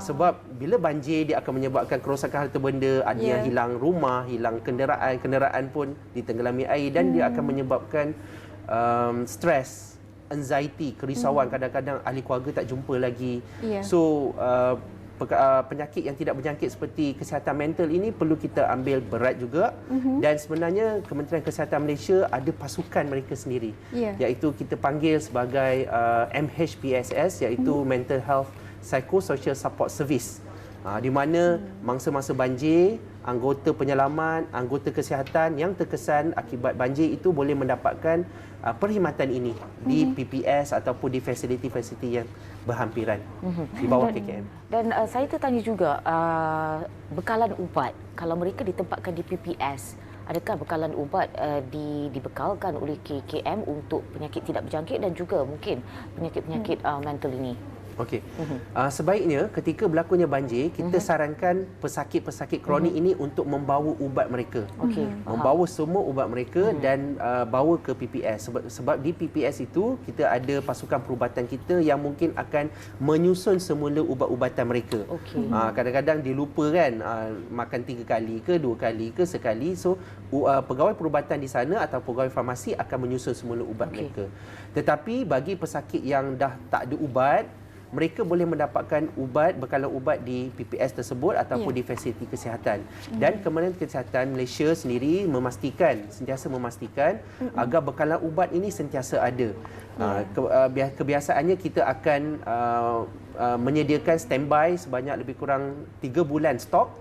Sebab bila banjir dia akan menyebabkan kerosakan harta benda, ada yang hilang rumah, hilang kenderaan pun ditenggelami air, dan dia akan menyebabkan stres, anxiety, kerisauan. Kadang-kadang ahli keluarga tak jumpa lagi. So penyakit yang tidak berjangkit seperti kesihatan mental ini perlu kita ambil berat juga. Dan sebenarnya Kementerian Kesihatan Malaysia ada pasukan mereka sendiri, iaitu kita panggil sebagai MHPSS, iaitu Mental Health Psychosocial Support Service, di mana mangsa-mangsa banjir, anggota penyelamat, anggota kesihatan yang terkesan akibat banjir itu boleh mendapatkan perkhidmatan ini di PPS ataupun di fasiliti-fasiliti yang berhampiran di bawah KKM. Dan saya tertanya juga, bekalan ubat, kalau mereka ditempatkan di PPS, adakah bekalan ubat dibekalkan oleh KKM untuk penyakit tidak berjangkit dan juga mungkin penyakit-penyakit mental ini? Okey. Sebaiknya ketika berlakunya banjir, kita sarankan pesakit-pesakit kronik ini untuk membawa ubat mereka. Membawa semua ubat mereka dan bawa ke PPS. Sebab di PPS itu kita ada pasukan perubatan kita yang mungkin akan menyusun semula ubat-ubatan mereka. Kadang-kadang dilupa kan, makan 3 kali ke 2 kali ke sekali. So pegawai perubatan di sana atau pegawai farmasi akan menyusun semula ubat mereka. Tetapi bagi pesakit yang dah tak ada ubat, mereka boleh mendapatkan bekalan ubat di PPS tersebut ataupun di fasiliti kesihatan. Dan Kementerian Kesihatan Malaysia sendiri sentiasa memastikan agar bekalan ubat ini sentiasa ada. Kebiasaannya kita akan menyediakan standby sebanyak lebih kurang 3 bulan stok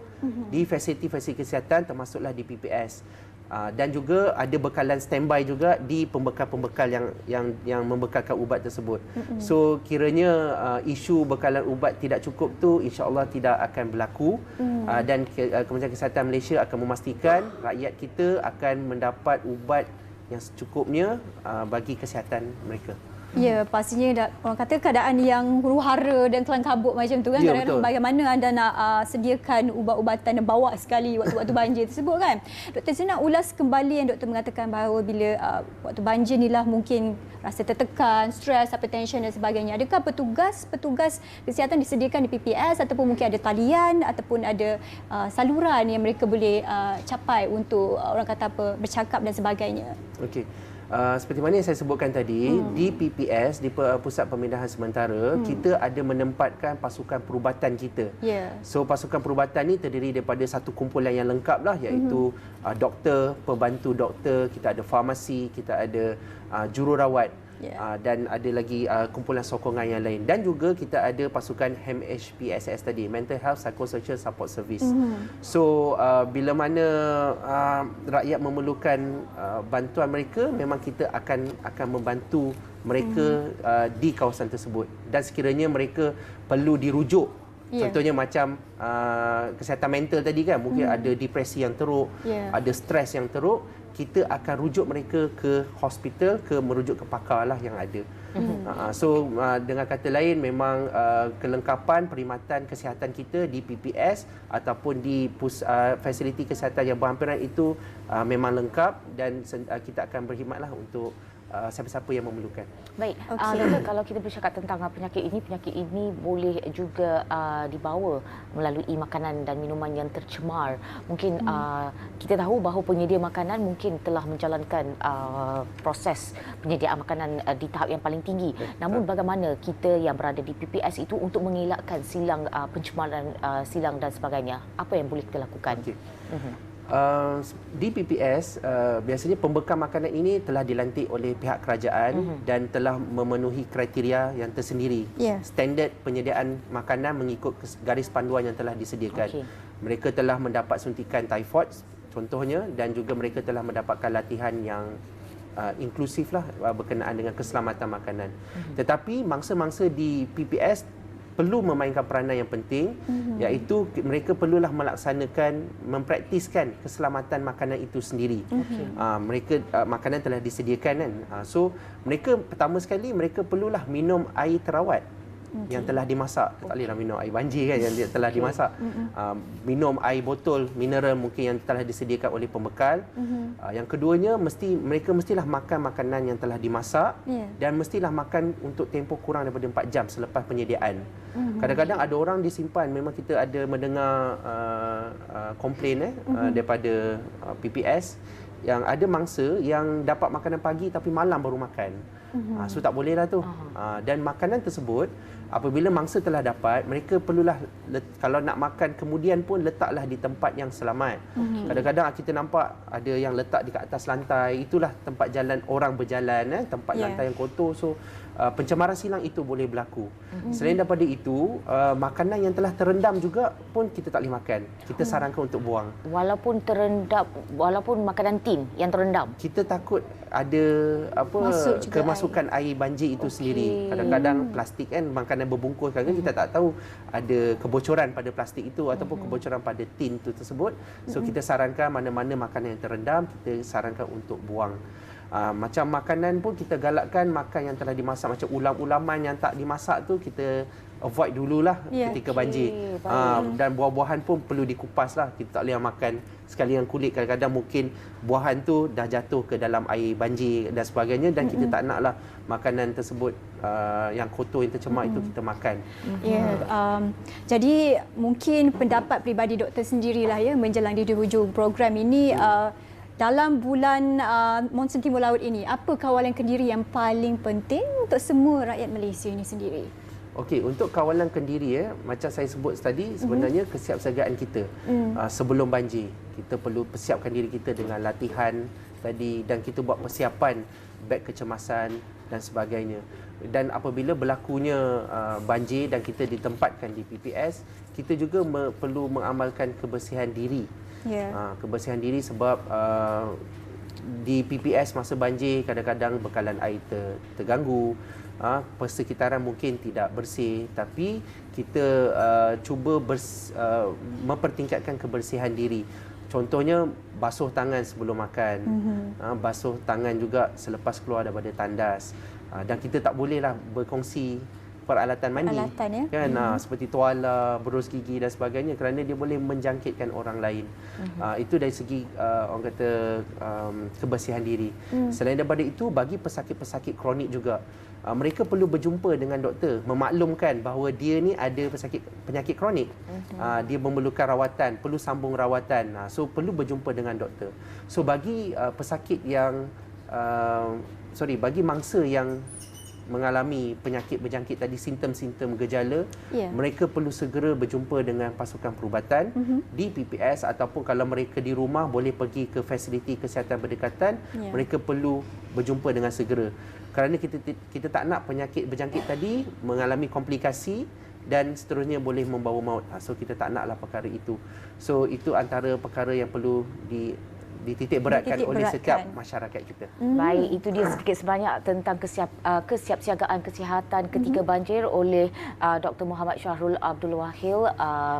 di fasiliti-fasiliti kesihatan, termasuklah di PPS. Dan juga ada bekalan standby juga di pembekal-pembekal yang membekalkan ubat tersebut. So kiranya isu bekalan ubat tidak cukup tu insya-Allah tidak akan berlaku. Dan Kementerian Kesihatan Malaysia akan memastikan rakyat kita akan mendapat ubat yang secukupnya bagi kesihatan mereka. Ya, pastinya orang kata keadaan yang huru-hara dan kelang kabut macam tu kan. Ya, Kadang-kadang bagaimana anda nak sediakan ubat-ubatan dan bawa sekali waktu-waktu banjir tersebut kan. Doktor, saya nak ulas kembali yang doktor mengatakan bahawa bila waktu banjir ni lah mungkin rasa tertekan, stres, hypertension dan sebagainya. Adakah petugas kesihatan disediakan di PPS ataupun mungkin ada talian ataupun ada saluran yang mereka boleh capai untuk orang kata bercakap dan sebagainya? Okey. Seperti mana yang saya sebutkan tadi, di PPS, di Pusat Pemindahan Sementara, kita ada menempatkan pasukan perubatan kita. So pasukan perubatan ni terdiri daripada satu kumpulan yang lengkap lah, iaitu doktor, pembantu doktor, kita ada farmasi, kita ada jururawat. Dan ada lagi kumpulan sokongan yang lain. Dan juga kita ada pasukan MHPSS tadi, Mental Health Psychosocial Support Service. So bila mana rakyat memerlukan bantuan mereka, memang kita akan membantu mereka di kawasan tersebut. Dan sekiranya mereka perlu dirujuk, contohnya macam kesihatan mental tadi kan, mungkin ada depresi yang teruk, ada stres yang teruk, kita akan rujuk mereka ke hospital, merujuk ke pakar lah yang ada. So dengan kata lain, memang kelengkapan perkhidmatan kesihatan kita di PPS ataupun di fasiliti kesihatan yang berhampiran itu memang lengkap, dan kita akan berkhidmatlah untuk siapa-siapa yang memerlukan. Baik, doktor, kalau kita bercakap tentang penyakit ini boleh juga dibawa melalui makanan dan minuman yang tercemar. Mungkin kita tahu bahawa penyedia makanan mungkin telah menjalankan proses penyediaan makanan di tahap yang paling tinggi. Namun bagaimana kita yang berada di PPS itu untuk mengelakkan silang pencemaran silang dan sebagainya? Apa yang boleh kita lakukan? Di PPS, biasanya pembekal makanan ini telah dilantik oleh pihak kerajaan dan telah memenuhi kriteria yang tersendiri. Standard penyediaan makanan mengikut garis panduan yang telah disediakan. Mereka telah mendapat suntikan typhoid contohnya, dan juga mereka telah mendapatkan latihan yang inklusif lah berkenaan dengan keselamatan makanan. Tetapi mangsa-mangsa di PPS perlu memainkan peranan yang penting, iaitu mereka perlulah mempraktiskan keselamatan makanan itu sendiri. Makanan telah disediakan kan. So mereka pertama sekali mereka perlulah minum air terawat yang telah dimasak. Tak bolehlah minum air banjir kan, yang telah dimasak. Minum air botol mineral mungkin yang telah disediakan oleh pembekal. Yang keduanya, mereka mestilah makan makanan yang telah dimasak, dan mestilah makan untuk tempoh kurang daripada 4 jam selepas penyediaan. Kadang-kadang ada orang disimpan, memang kita ada mendengar komplain daripada PPS yang ada mangsa yang dapat makanan pagi tapi malam baru makan. So tak bolehlah tu. Dan makanan tersebut apabila mangsa telah dapat, mereka perlulah kalau nak makan kemudian pun letaklah di tempat yang selamat. Kadang-kadang kita nampak ada yang letak di atas lantai, itulah tempat jalan orang berjalan, tempat lantai yang kotor. So pencemaran silang itu boleh berlaku. Selain daripada itu, makanan yang telah terendam juga pun kita tak boleh makan. Kita sarankan untuk buang. Walaupun terendam, walaupun makanan tin yang terendam, kita takut ada kemasukan air banjir itu sendiri. Kadang-kadang plastik kan, makanan berbungkus, kadang kita tak tahu ada kebocoran pada plastik itu ataupun kebocoran pada tin itu tersebut. So kita sarankan mana-mana makanan yang terendam, kita sarankan untuk buang. Macam makanan pun kita galakkan makan yang telah dimasak, macam ulam-ulaman yang tak dimasak tu kita avoid dululah ketika banjir. Dan buah-buahan pun perlu dikupas lah. Kita tak boleh makan sekali yang kulit. Kadang-kadang mungkin buahan tu dah jatuh ke dalam air banjir dan sebagainya, dan kita tak naklah makanan tersebut yang kotor, yang tercemar itu kita makan. Jadi mungkin pendapat peribadi doktor sendirilah ya menjelang di hujung program ini. Dalam bulan Monsun Timur Laut ini, apa kawalan kendiri yang paling penting untuk semua rakyat Malaysia ini sendiri? Okey, untuk kawalan kendiri macam saya sebut tadi, sebenarnya kesiapsiagaan kita sebelum banjir. Kita perlu persiapkan diri kita dengan latihan tadi, dan kita buat persiapan beg kecemasan dan sebagainya. Dan apabila berlakunya banjir dan kita ditempatkan di PPS, kita juga perlu mengamalkan kebersihan diri. Kebersihan diri sebab di PPS masa banjir kadang-kadang bekalan air terganggu, persekitaran mungkin tidak bersih, tapi kita cuba mempertingkatkan kebersihan diri. Contohnya basuh tangan sebelum makan, basuh tangan juga selepas keluar daripada tandas, dan kita tak bolehlah berkongsi peralatan mandi, kan, seperti tuala, berus gigi dan sebagainya, kerana dia boleh menjangkitkan orang lain. Itu dari segi orang kata kebersihan diri. Selain daripada itu, bagi pesakit-pesakit kronik juga, mereka perlu berjumpa dengan doktor, memaklumkan bahawa dia ni ada penyakit kronik, dia memerlukan rawatan, perlu sambung rawatan, so perlu berjumpa dengan doktor. So bagi pesakit yang bagi mangsa yang mengalami penyakit berjangkit tadi, simptom-simptom gejala, mereka perlu segera berjumpa dengan pasukan perubatan di PPS, ataupun kalau mereka di rumah boleh pergi ke fasiliti kesihatan berdekatan. Mereka perlu berjumpa dengan segera, kerana kita tak nak penyakit berjangkit tadi mengalami komplikasi dan seterusnya boleh membawa maut. So kita tak naklah perkara itu. So itu antara perkara yang perlu dititik beratkan oleh setiap masyarakat kita. Baik, itu dia sedikit sebanyak tentang kesiapsiagaan kesihatan ketika banjir oleh Dr. Muhammad Syahrul Abdul Wahil,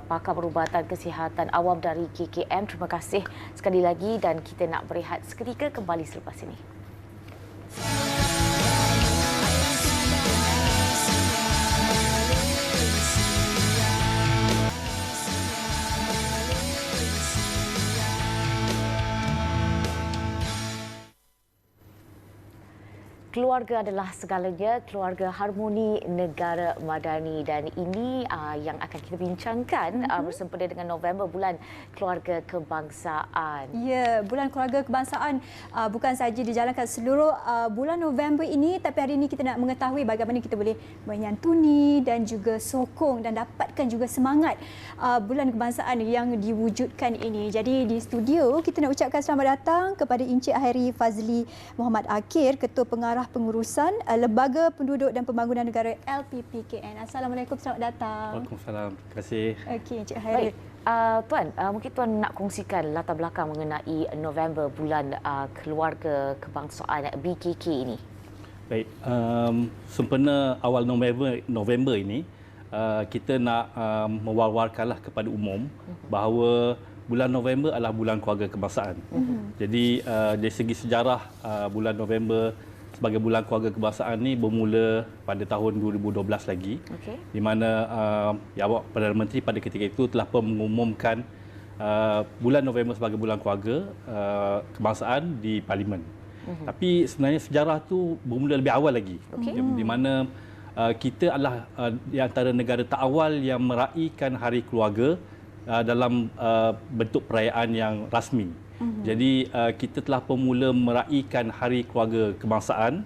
pakar perubatan kesihatan awam dari KKM. Terima kasih sekali lagi, dan kita nak berehat seketika, kembali selepas ini. Keluarga adalah segalanya, keluarga harmoni negara madani, dan ini yang akan kita bincangkan bersempena dengan November, bulan keluarga kebangsaan. Ya, bulan keluarga kebangsaan bukan sahaja dijalankan seluruh bulan November ini, tapi hari ini kita nak mengetahui bagaimana kita boleh menyantuni dan juga sokong dan dapatkan juga semangat bulan kebangsaan yang diwujudkan ini. Jadi di studio kita nak ucapkan selamat datang kepada Encik Hairi Fazli Muhammad Akir, Ketua Pengarah Pengurusan Lembaga Penduduk dan Pembangunan Negara LPPKN. Assalamualaikum, selamat datang. Waalaikumsalam, terima kasih. Okey, Encik Hairi. Baik, Tuan, mungkin Tuan nak kongsikan latar belakang mengenai November, bulan keluarga kebangsaan BKK ini. Baik, sempena awal November ini, kita nak mewar-warkanlah kepada umum bahawa bulan November adalah bulan keluarga kebangsaan. Jadi dari segi sejarah, bulan November sebagai bulan keluarga kebangsaan ni bermula pada tahun 2012 lagi, di mana Perdana Menteri pada ketika itu telah pun mengumumkan bulan November sebagai bulan keluarga kebangsaan di Parlimen. Tapi sebenarnya sejarah tu bermula lebih awal lagi, di mana kita adalah di antara negara terawal yang meraihkan Hari Keluarga dalam bentuk perayaan yang rasmi. Jadi kita telah pemula meraihkan Hari Keluarga Kebangsaan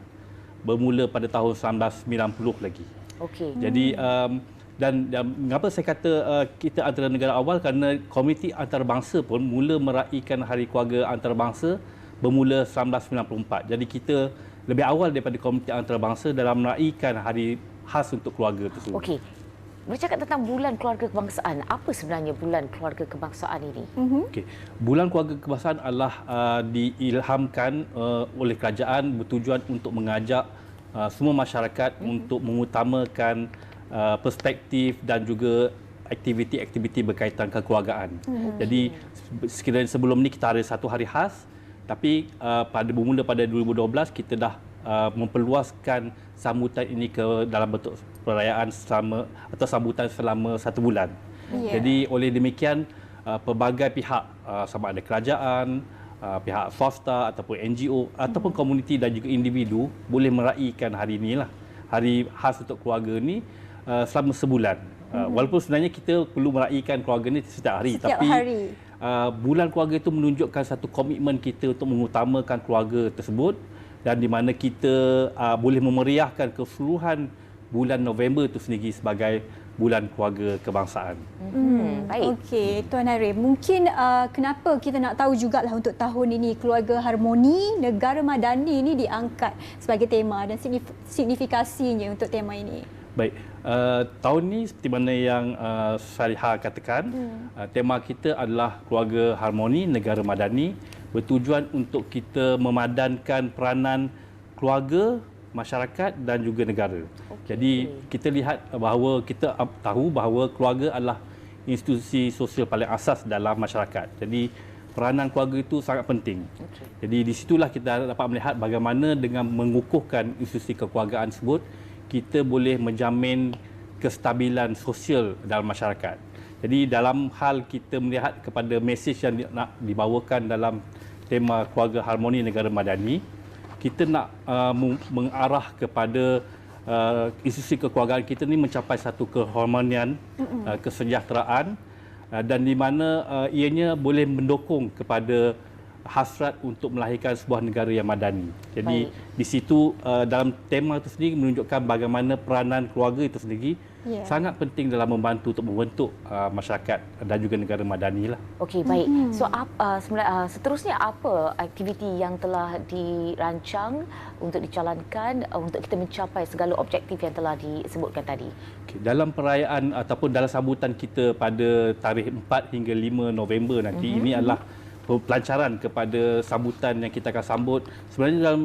bermula pada tahun 1990 lagi. Jadi dan mengapa saya kata kita antara negara awal, kerana komuniti antarabangsa pun mula meraihkan Hari Keluarga Antarabangsa bermula 1994. Jadi kita lebih awal daripada komuniti antarabangsa dalam meraihkan hari khas untuk keluarga tersebut. Okey. Bercakap tentang bulan keluarga kebangsaan, apa sebenarnya bulan keluarga kebangsaan ini? Okey. Bulan keluarga kebangsaan adalah diilhamkan oleh kerajaan bertujuan untuk mengajak semua masyarakat untuk mengutamakan perspektif dan juga aktiviti-aktiviti berkaitan kekeluargaan. Jadi sekiranya sebelum ni kita ada satu hari khas, Tapi bermula pada 2012 kita dah memperluaskan sambutan ini ke dalam bentuk perayaan sambutan selama 1 bulan. Jadi oleh demikian pelbagai pihak sama ada kerajaan, pihak swasta ataupun NGO ataupun komuniti dan juga individu boleh meraihkan hari inilah, hari khas untuk keluarga ni selama sebulan. Walaupun sebenarnya kita perlu meraihkan keluarga ni setiap hari, tapi bulan keluarga itu menunjukkan satu komitmen kita untuk mengutamakan keluarga tersebut, dan di mana kita boleh memeriahkan keseluruhan bulan November itu sendiri sebagai bulan keluarga kebangsaan. Baik. Okey, Tuan Harim, mungkin kenapa kita nak tahu jugalah untuk tahun ini keluarga harmoni negara madani ini diangkat sebagai tema dan signifikasinya untuk tema ini. Baik, tahun ini seperti mana yang Saliha katakan, tema kita adalah keluarga harmoni negara madani, bertujuan untuk kita memadankan peranan keluarga, masyarakat dan juga negara. Jadi kita lihat bahawa kita tahu bahawa keluarga adalah institusi sosial paling asas dalam masyarakat. Jadi peranan keluarga itu sangat penting. Jadi di situlah kita dapat melihat bagaimana dengan mengukuhkan institusi kekeluargaan tersebut kita boleh menjamin kestabilan sosial dalam masyarakat. Jadi dalam hal kita melihat kepada mesej yang nak dibawakan dalam tema keluarga harmoni negara madani, kita nak mengarah kepada institusi kekeluargaan kita ni mencapai satu keharmonian, kesejahteraan, dan di mana ianya boleh mendukung kepada hasrat untuk melahirkan sebuah negara yang madani. Jadi di situ dalam tema itu sendiri menunjukkan bagaimana peranan keluarga itu sendiri sangat penting dalam membantu untuk membentuk masyarakat dan juga negara madani lah. Okey, baik. So seterusnya apa aktiviti yang telah dirancang untuk dijalankan untuk kita mencapai segala objektif yang telah disebutkan tadi? Okay. Dalam perayaan ataupun dalam sambutan kita pada tarikh 4 hingga 5 November nanti, ini adalah pelancaran kepada sambutan yang kita akan sambut sebenarnya dalam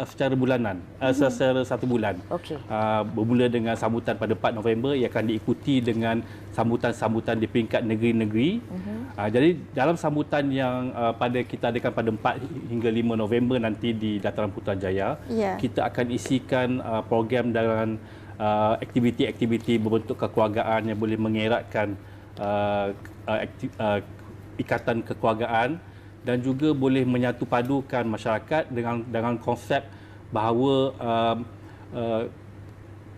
secara bulanan, secara 1 bulan. Bermula dengan sambutan pada 4 November, ia akan diikuti dengan sambutan-sambutan di peringkat negeri-negeri. Jadi dalam sambutan yang kita adakan pada 4 hingga 5 November nanti di Dataran Putrajaya, kita akan isikan program dengan aktiviti-aktiviti berbentuk kekeluargaan yang boleh mengeratkan ikatan kekeluargaan dan juga boleh menyatu padukan masyarakat dengan konsep bahawa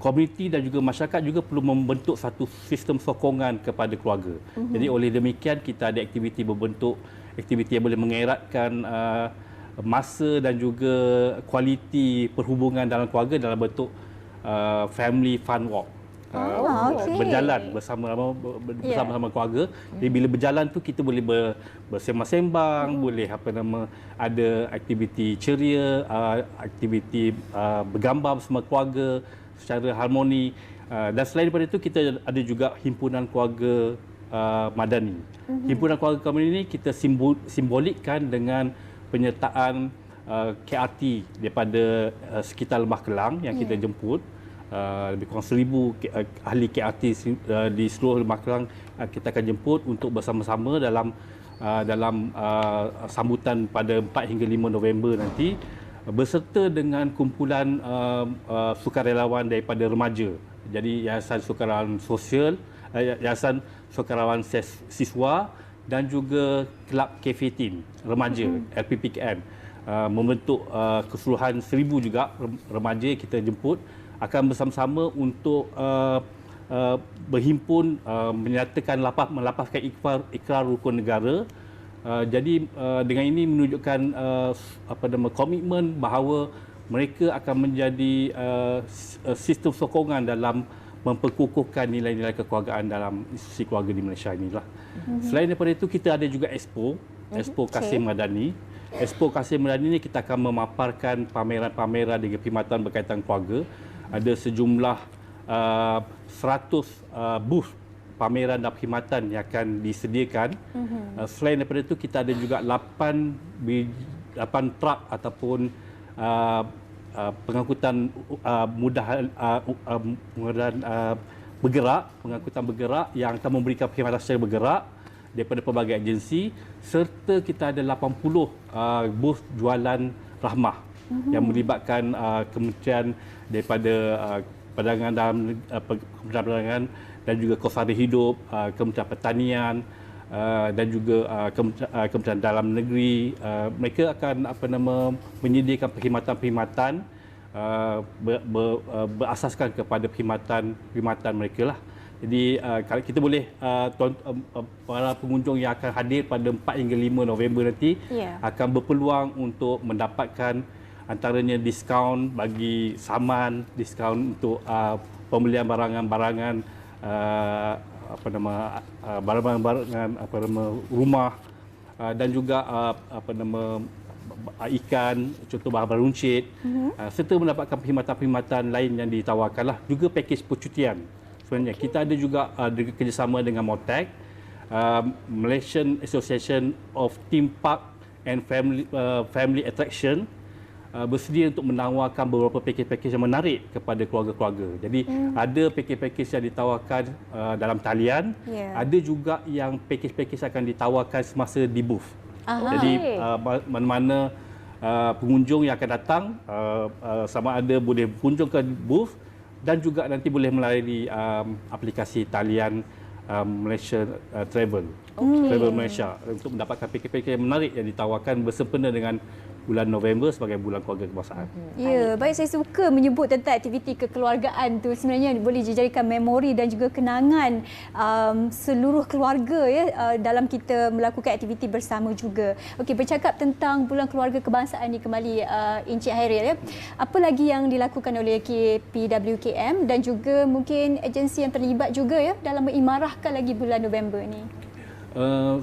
komuniti dan juga masyarakat juga perlu membentuk satu sistem sokongan kepada keluarga. Jadi oleh demikian kita ada aktiviti berbentuk aktiviti yang boleh mengeratkan masa dan juga kualiti perhubungan dalam keluarga dalam bentuk family fun walk. Berjalan bersama-sama keluarga. Jadi bila berjalan tu kita boleh bersembang-sembang, boleh ada aktiviti ceria, aktiviti bergambar bersama keluarga secara harmoni, dan selain daripada itu kita ada juga himpunan keluarga madani. Himpunan keluarga madani ini kita simbolikkan dengan penyertaan KRT daripada sekitar Lembah Kelang yang kita jemput. Lebih kurang 1,000 ahli KRT di seluruh Lembah Kelang kita akan jemput untuk bersama-sama dalam sambutan pada 4 hingga 5 November nanti, berserta dengan kumpulan sukarelawan daripada remaja. Jadi Yayasan Sukarelawan Sosial, Yayasan Sukarelawan Siswa dan juga Kelab Cafe Team Remaja, LPPKM, membentuk keseluruhan 1,000 juga remaja kita jemput, akan bersama-sama untuk berhimpun menyatakan melapaskan ikrar rukun negara. Jadi dengan ini menunjukkan komitmen bahawa mereka akan menjadi sistem sokongan dalam memperkukuhkan nilai-nilai kekeluargaan dalam institusi keluarga di Malaysia inilah. Selain daripada itu kita ada juga Expo Kasih Madani. Expo Kasih Madani ini kita akan memaparkan pameran-pameran dengan perkhidmatan berkaitan keluarga. Ada sejumlah 100 booth pameran dan perkhidmatan yang akan disediakan. Selain daripada itu kita ada juga 8 truk ataupun pengangkutan pengangkutan bergerak yang akan memberikan perkhidmatan secara bergerak, daripada pelbagai agensi, serta kita ada 80 booth jualan rahmah yang melibatkan kementerian daripada Perdagangan Kementerian Perdagangan dan juga Kos Sara Hidup, Kementerian Pertanian dan juga Kementerian Dalam Negeri. Mereka akan menyediakan perkhidmatan-perkhidmatan berasaskan kepada perkhidmatan mereka lah. Jadi kalau kita boleh para pengunjung yang akan hadir pada 4 hingga 5 November nanti akan berpeluang untuk mendapatkan antaranya diskaun bagi saman, diskaun untuk pembelian barangan-barangan barangan-barangan rumah dan juga ikan, contoh bahan runcit, serta mendapatkan perkhidmatan-perkhidmatan lain yang ditawarkanlah, juga pakej percutian. Sebenarnya kita ada juga kerjasama dengan MOTAC, Malaysian Association of Theme Park and Family Attraction, bersedia untuk menawarkan beberapa pakej-pakej yang menarik kepada keluarga-keluarga. Jadi ada pakej-pakej yang ditawarkan dalam talian, ada juga yang pakej-pakej akan ditawarkan semasa di booth. Jadi mana-mana pengunjung yang akan datang sama ada boleh berkunjung ke booth dan juga nanti boleh melalui aplikasi talian Malaysia Travel Malaysia untuk mendapatkan pakej-pakej yang menarik yang ditawarkan bersempena dengan bulan November sebagai bulan keluarga kebangsaan. Ya, baik, saya suka menyebut tentang aktiviti kekeluargaan tu, sebenarnya boleh dijadikan memori dan juga kenangan seluruh keluarga dalam kita melakukan aktiviti bersama juga. Okey, bercakap tentang bulan keluarga kebangsaan ni kembali, Encik Hairil, apa lagi yang dilakukan oleh KPWKM dan juga mungkin agensi yang terlibat juga dalam mengimarahkan lagi bulan November ni?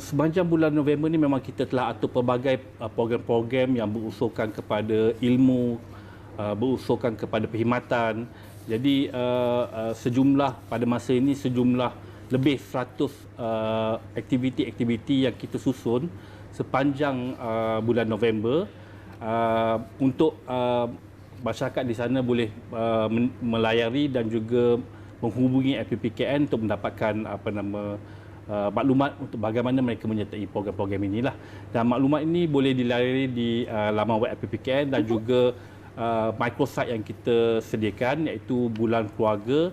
Sepanjang bulan November ni memang kita telah atur pelbagai program-program yang berusulkan kepada ilmu, berusulkan kepada perkhidmatan. Jadi sejumlah pada masa ini sejumlah lebih 100 aktiviti-aktiviti yang kita susun sepanjang bulan November untuk masyarakat di sana boleh melayari dan juga menghubungi LPPKN untuk mendapatkan maklumat untuk bagaimana mereka menyertai program-program inilah. Dan maklumat ini boleh dilayari di laman web LPPKN dan juga microsite yang kita sediakan, iaitu bulan keluarga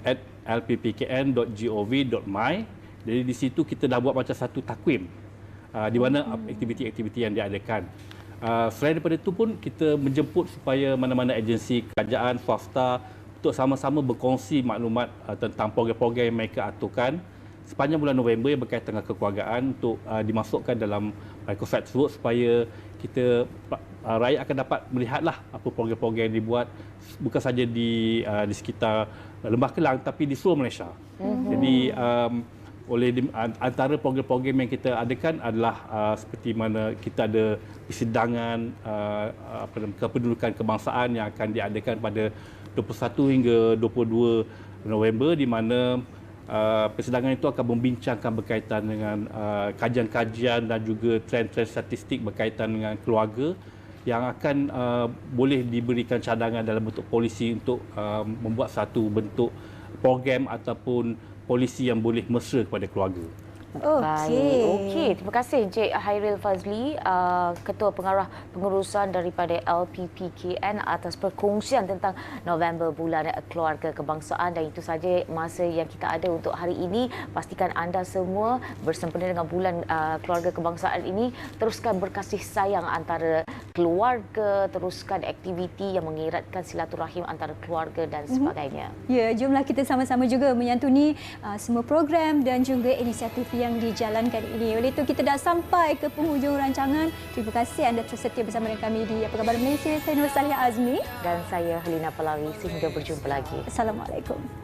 at lppkn.gov.my. Jadi di situ kita dah buat macam satu takwim di mana aktiviti-aktiviti yang diadakan. Selain daripada itu pun kita menjemput supaya mana-mana agensi kerajaan, swasta untuk sama-sama berkongsi maklumat tentang program-program yang mereka aturkan sepanjang bulan November yang berkaitan dengan kekeluargaan untuk dimasukkan dalam microsite tersebut supaya kita rakyat akan dapat melihatlah apa program-program yang dibuat bukan saja di sekitar Lembah Kelang tapi di seluruh Malaysia. Jadi antara program-program yang kita adakan adalah seperti mana kita ada persidangan kependudukan kebangsaan yang akan diadakan pada 21 hingga 22 November di mana persidangan itu akan membincangkan berkaitan dengan kajian-kajian dan juga trend-trend statistik berkaitan dengan keluarga yang akan boleh diberikan cadangan dalam bentuk polisi untuk membuat satu bentuk program ataupun polisi yang boleh mesra kepada keluarga. Okey, terima kasih Encik Hairil Fazli, Ketua Pengarah Pengurusan daripada LPPKN atas perkongsian tentang November bulan keluarga kebangsaan. Dan itu saja masa yang kita ada untuk hari ini. Pastikan anda semua bersempena dengan bulan keluarga kebangsaan ini teruskan berkasih sayang antara keluarga, teruskan aktiviti yang mengeratkan silaturahim antara keluarga dan sebagainya. Ya, jomlah kita sama-sama juga menyantuni semua program dan juga inisiatif yang dijalankan ini. Oleh itu kita dah sampai ke penghujung rancangan. Terima kasih anda terus setia bersama dengan kami di Apa Khabar Malaysia. Saya Nur Salihah Azmi dan saya Helena Palawi. Sehingga berjumpa lagi. Assalamualaikum.